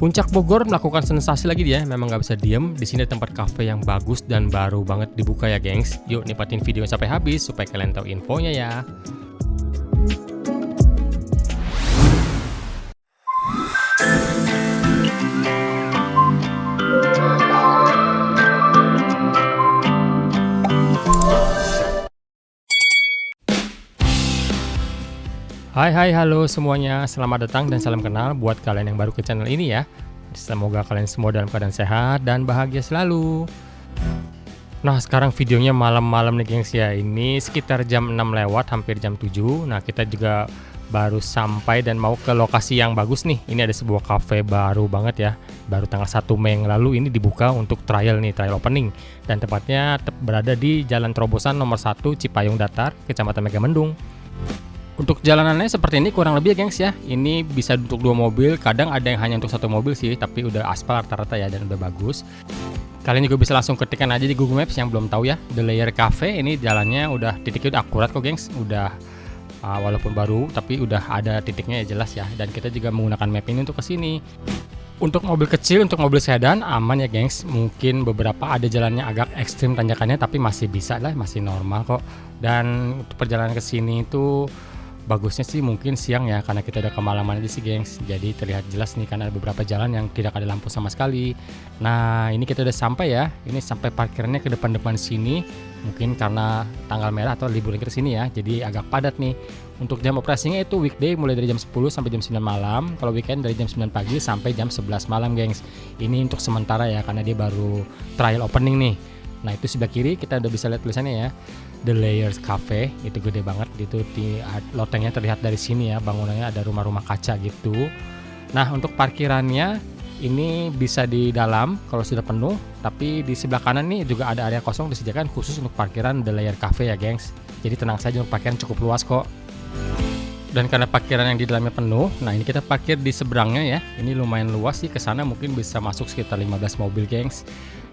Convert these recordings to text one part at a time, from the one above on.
Puncak Bogor melakukan sensasi lagi dia, memang nggak bisa diem. Di sini ada tempat cafe yang bagus dan baru banget dibuka ya, gengs. Yuk nikmatin video sampai habis supaya kalian tahu infonya ya. Hai halo semuanya, selamat datang dan salam kenal buat kalian yang baru ke channel ini ya. Semoga kalian semua dalam keadaan sehat dan bahagia selalu. Nah sekarang videonya malam-malam nih gengs ya, ini sekitar jam 6 lewat, hampir jam 7. Nah kita juga baru sampai dan mau ke lokasi yang bagus nih. Ini ada sebuah cafe baru banget ya, baru tanggal 1 Mei yang lalu ini dibuka untuk trial opening. Dan tepatnya berada di Jalan Terobosan nomor 1 Cipayung Datar, Kecamatan Megamendung. Untuk jalanannya seperti ini kurang lebih ya gengs ya. Ini bisa untuk 2 mobil, kadang ada yang hanya untuk 1 mobil sih, tapi udah aspal rata-rata ya dan udah bagus. Kalian juga bisa langsung ketikkan aja di Google Maps yang belum tahu ya, The Layer Cafe. Ini jalannya udah titiknya udah akurat kok gengs, udah walaupun baru tapi udah ada titiknya ya jelas ya. Dan kita juga menggunakan map ini untuk kesini. Untuk mobil kecil, untuk mobil sedan aman ya gengs. Mungkin beberapa ada jalannya agak ekstrim tanjakannya, tapi masih bisa lah, masih normal kok. Dan untuk perjalanan ke sini itu bagusnya sih mungkin siang ya, karena kita udah kemalaman aja sih gengs. Jadi terlihat jelas nih karena ada beberapa jalan yang tidak ada lampu sama sekali. Nah ini kita udah sampai ya. Ini sampai parkirannya ke depan-depan sini. Mungkin karena tanggal merah atau liburan ke sini ya, jadi agak padat nih. Untuk jam operasinya itu weekday mulai dari jam 10 sampai jam 9 malam. Kalau weekend dari jam 9 pagi sampai jam 11 malam gengs. Ini untuk sementara ya, karena dia baru trial opening nih. Nah itu sebelah kiri kita udah bisa lihat tulisannya ya, The Layers Cafe. Itu gede banget, itu lotengnya terlihat dari sini ya, bangunannya ada rumah-rumah kaca gitu. Nah untuk parkirannya ini bisa di dalam kalau sudah penuh, tapi di sebelah kanan nih juga ada area kosong disediakan khusus untuk parkiran The Layer Cafe ya gengs. Jadi tenang saja, untuk parkiran cukup luas kok. Dan karena parkiran yang di dalamnya penuh, nah ini kita parkir di seberangnya ya. Ini lumayan luas sih, ke sana mungkin bisa masuk sekitar 15 mobil gengs.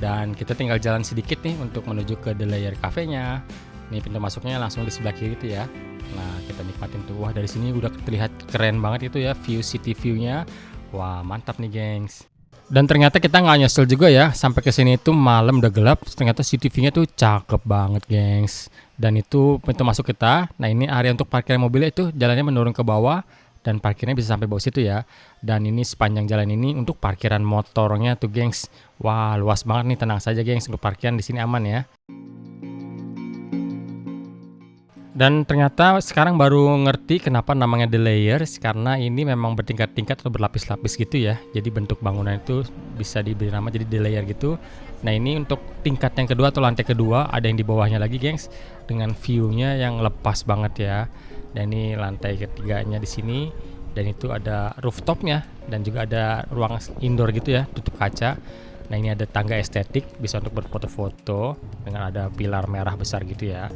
Dan kita tinggal jalan sedikit nih untuk menuju ke The Layer Cafe-nya. Ini pintu masuknya langsung di sebelah kiri itu ya. Nah kita nikmatin tuh, wah dari sini udah terlihat keren banget itu ya, view city view-nya. Wah mantap nih gengs. Dan ternyata kita nggak nyesel juga ya, sampai ke sini itu malam udah gelap, ternyata city view-nya tuh cakep banget gengs. Dan itu pintu masuk kita. Nah ini area untuk parkir mobilnya itu jalannya menurun ke bawah dan parkirnya bisa sampai bawah situ ya. Dan ini sepanjang jalan ini untuk parkiran motornya tuh gengs. Wah luas banget nih, tenang saja gengs, untuk parkiran di sini aman ya. Dan ternyata sekarang baru ngerti kenapa namanya The Layers, karena ini memang bertingkat-tingkat atau berlapis-lapis gitu ya. Jadi bentuk bangunan itu bisa diberi nama jadi The Layer gitu. Nah ini untuk tingkat yang kedua atau lantai kedua, ada yang di bawahnya lagi gengs, dengan view-nya yang lepas banget ya. Dan ini lantai ketiganya di sini, dan itu ada rooftopnya dan juga ada ruang indoor gitu ya, tutup kaca. Nah ini ada tangga estetik, bisa untuk berfoto-foto dengan ada pilar merah besar gitu ya,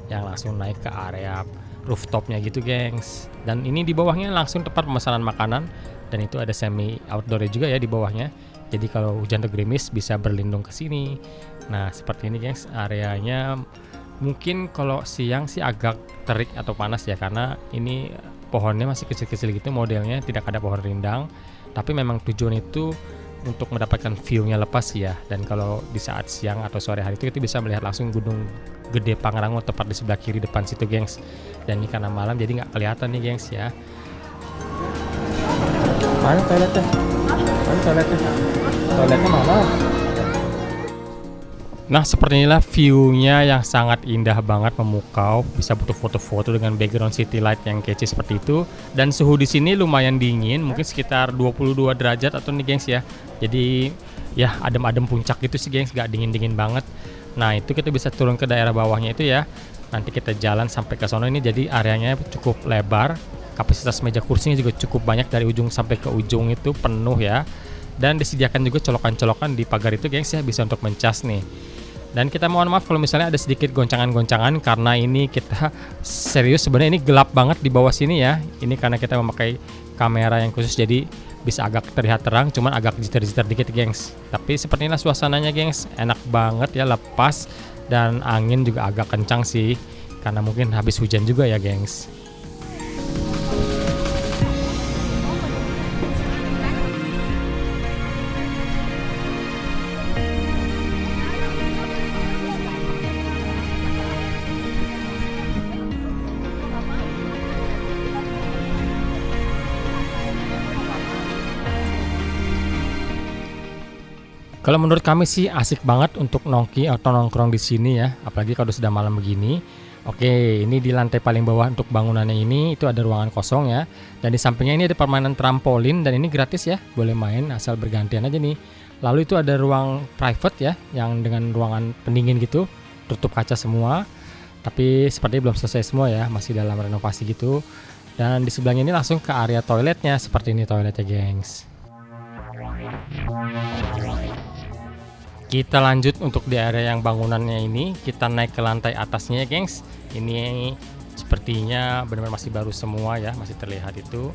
yang langsung naik ke area rooftopnya gitu gengs. Dan ini di bawahnya langsung tempat pemesanan makanan, dan itu ada semi outdoor juga ya di bawahnya. Jadi kalau hujan atau gerimis bisa berlindung ke sini. Nah seperti ini gengs areanya. Mungkin kalau siang sih agak terik atau panas ya, karena ini pohonnya masih kecil-kecil gitu modelnya, tidak ada pohon rindang. Tapi memang tujuan itu untuk mendapatkan view-nya lepas ya. Dan kalau di saat siang atau sore hari itu kita bisa melihat langsung Gunung Gede Pangrango tepat di sebelah kiri depan situ gengs. Dan ini karena malam jadi nggak kelihatan nih gengs ya. Mana toiletnya? Mana toiletnya? Toiletnya mana? Nah seperti inilah view-nya yang sangat indah banget, memukau, bisa butuh foto-foto dengan background city light yang kece seperti itu. Dan suhu di sini lumayan dingin, mungkin sekitar 22 derajat atau nih gengs ya. Jadi ya adem-adem puncak gitu sih gengs, gak dingin-dingin banget. Nah itu kita bisa turun ke daerah bawahnya itu ya. Nanti kita jalan sampai ke sono, ini jadi areanya cukup lebar. Kapasitas meja kursinya juga cukup banyak, dari ujung sampai ke ujung itu penuh ya. Dan disediakan juga colokan-colokan di pagar itu gengs ya, bisa untuk mencas nih. Dan kita mohon maaf kalau misalnya ada sedikit goncangan-goncangan, karena ini kita serius sebenarnya, ini gelap banget di bawah sini ya. Ini karena kita memakai kamera yang khusus, jadi bisa agak terlihat terang, cuman agak jitter-jitter dikit gengs. Tapi seperti inilah suasananya gengs, enak banget ya, lepas, dan angin juga agak kencang sih, karena mungkin habis hujan juga ya gengs. Kalau menurut kami sih asik banget untuk nongki atau nongkrong di sini ya, apalagi kalau sudah malam begini. Oke, ini di lantai paling bawah untuk bangunannya ini itu ada ruangan kosong ya. Dan di sampingnya ini ada permainan trampolin dan ini gratis ya, boleh main asal bergantian aja nih. Lalu itu ada ruang private ya, yang dengan ruangan pendingin gitu, tutup kaca semua. Tapi sepertinya belum selesai semua ya, masih dalam renovasi gitu. Dan di sebelahnya ini langsung ke area toiletnya, seperti ini toiletnya gengs. Kita lanjut untuk di area yang bangunannya ini, kita naik ke lantai atasnya ya gengs. Ini sepertinya benar-benar masih baru semua ya, masih terlihat itu.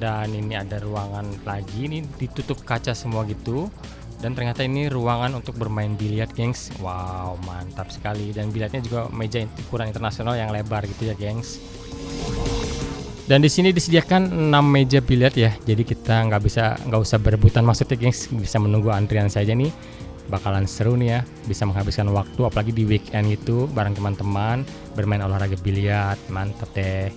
Dan ini ada ruangan lagi, ini ditutup kaca semua gitu. Dan ternyata ini ruangan untuk bermain biliar gengs. Wow, mantap sekali. Dan biliarnya juga meja ukuran internasional yang lebar gitu ya gengs. Dan di sini disediakan 6 meja biliar ya. Jadi kita nggak usah berebutan maksudnya gengs, bisa menunggu antrian saja nih. Bakalan seru nih ya, bisa menghabiskan waktu apalagi di weekend itu bareng teman-teman bermain olahraga biliar, mantap deh.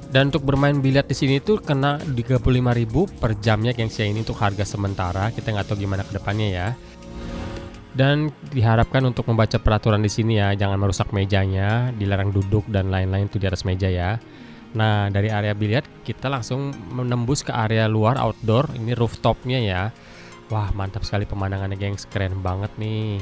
Dan untuk bermain biliar di sini tuh kena 35.000 per jamnya gengs ya, ini untuk harga sementara, kita nggak tahu gimana kedepannya ya. Dan diharapkan untuk membaca peraturan di sini ya, jangan merusak mejanya, dilarang duduk dan lain-lain tuh di atas meja ya. Nah, dari area biliar kita langsung menembus ke area luar outdoor, ini rooftopnya ya. Wah, mantap sekali pemandangannya gengs, keren banget nih.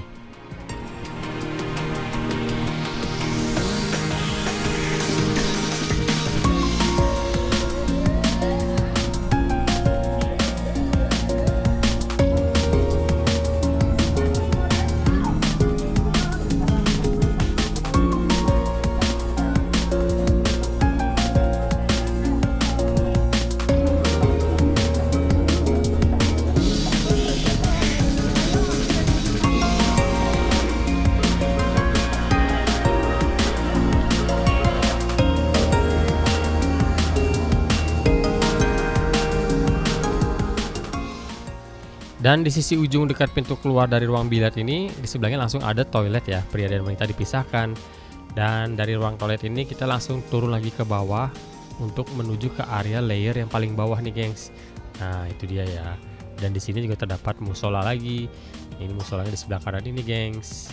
Dan di sisi ujung dekat pintu keluar dari ruang biliar ini, di sebelahnya langsung ada toilet ya, pria dan wanita dipisahkan. Dan dari ruang toilet ini kita langsung turun lagi ke bawah untuk menuju ke area layer yang paling bawah nih gengs. Nah itu dia ya. Dan di sini juga terdapat musola lagi. Ini musolanya di sebelah kanan ini gengs.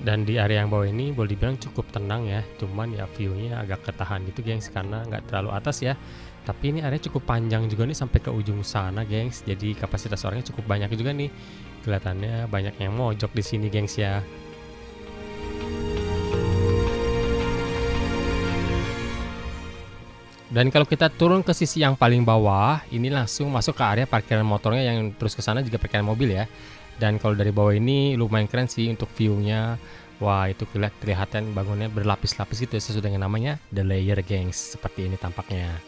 Dan di area yang bawah ini boleh dibilang cukup tenang ya, cuman ya view-nya agak ketahan gitu gengs karena nggak terlalu atas ya. Tapi ini area cukup panjang juga nih sampai ke ujung sana gengs, jadi kapasitas orangnya cukup banyak juga nih. Kelihatannya banyak yang mojok di sini gengs ya. Dan kalau kita turun ke sisi yang paling bawah, ini langsung masuk ke area parkiran motornya yang terus ke sana juga parkiran mobil ya. Dan kalau dari bawah ini lumayan keren sih untuk view-nya. Wah, itu kelihatan bangunnya berlapis-lapis gitu sesuai dengan namanya The Layer gengs. Seperti ini tampaknya.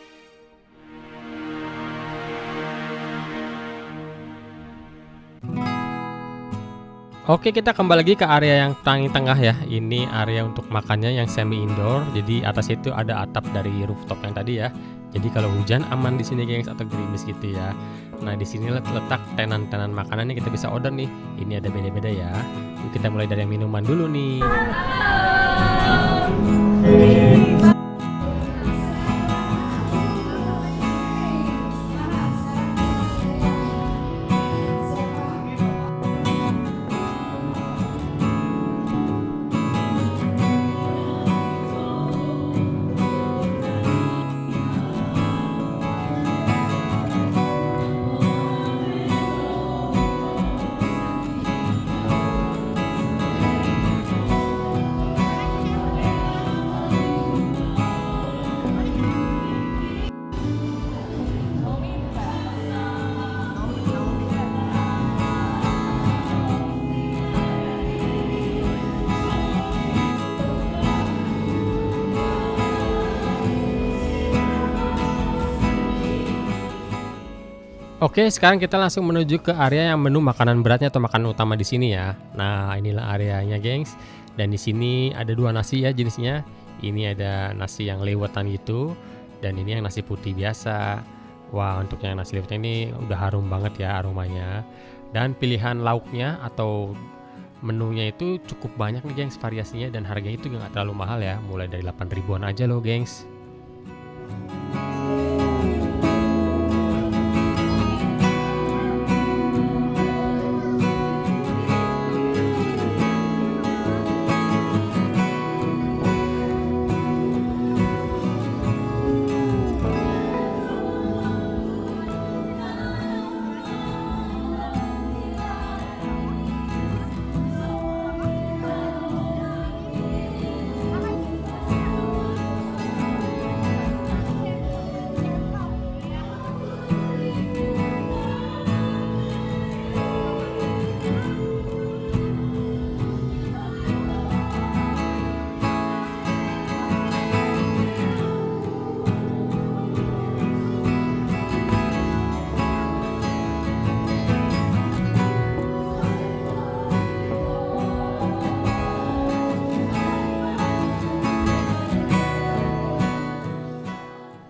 Oke, kita kembali lagi ke area yang paling tengah ya. Ini area untuk makannya yang semi indoor. Jadi atas itu ada atap dari rooftop yang tadi ya. Jadi kalau hujan aman di sini gengs atau gerimis gitu ya. Nah, di sini letak tenan-tenan makanannya kita bisa order nih. Ini ada beda-beda ya. Yuk kita mulai dari yang minuman dulu nih. Oke, sekarang kita langsung menuju ke area yang menu makanan beratnya atau makanan utama di sini ya. Nah, inilah areanya, gengs. Dan di sini ada dua nasi ya jenisnya. Ini ada nasi yang liwetan gitu, dan ini yang nasi putih biasa. Wah, untuk yang nasi liwetnya ini udah harum banget ya aromanya. Dan pilihan lauknya atau menunya itu cukup banyak nih gengs variasinya, dan harganya itu nggak terlalu mahal ya, mulai dari 8 ribuan aja loh gengs.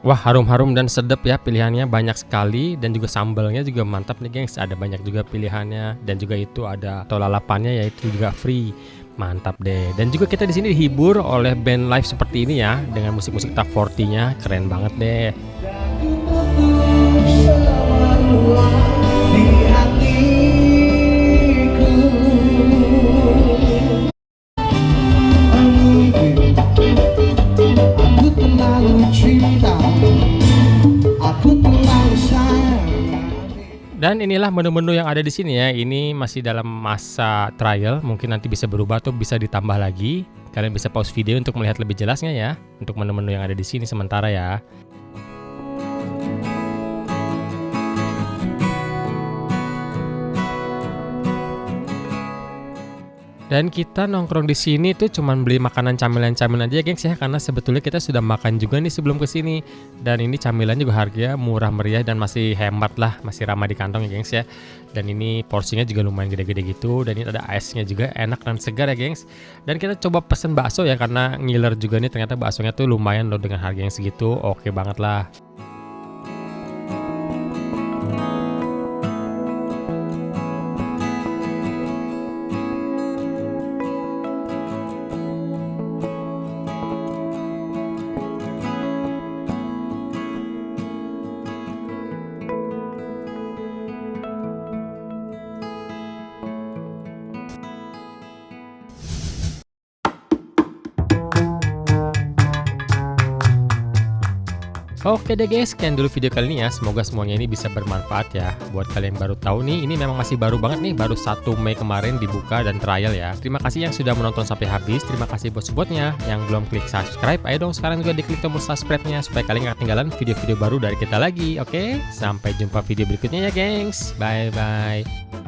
Wah, harum-harum dan sedap ya, pilihannya banyak sekali, dan juga sambalnya juga mantap nih gengs, ada banyak juga pilihannya, dan juga itu ada tol lalapannya yaitu juga free. Mantap deh. Dan juga kita di sini dihibur oleh band live seperti ini ya, dengan musik-musik top 40-nya, keren banget deh. Dan inilah menu-menu yang ada di sini ya. Ini masih dalam masa trial, mungkin nanti bisa berubah atau bisa ditambah lagi. Kalian bisa pause video untuk melihat lebih jelasnya ya, untuk menu-menu yang ada di sini sementara ya. Dan kita nongkrong di sini tuh cuman beli makanan camilan-camilan aja gengs ya, karena sebetulnya kita sudah makan juga nih sebelum kesini. Dan ini camilan juga harganya murah meriah dan masih hemat lah, masih ramah di kantong ya gengs ya. Dan ini porsinya juga lumayan gede-gede gitu, dan ini ada esnya juga enak dan segar ya gengs. Dan kita coba pesen bakso ya, karena ngiler juga nih, ternyata baksonya tuh lumayan loh dengan harga yang segitu, oke banget lah. Oke deh guys, sekian dulu video kali ini ya. Semoga semuanya ini bisa bermanfaat ya. Buat kalian yang baru tahu nih, ini memang masih baru banget nih, baru 1 Mei kemarin dibuka dan trial ya. Terima kasih yang sudah menonton sampai habis. Terima kasih buat supportnya. Yang belum klik subscribe, ayo dong sekarang juga diklik tombol subscribe-nya supaya kalian gak ketinggalan video-video baru dari kita lagi. Oke, sampai jumpa video berikutnya ya gengs. Bye bye.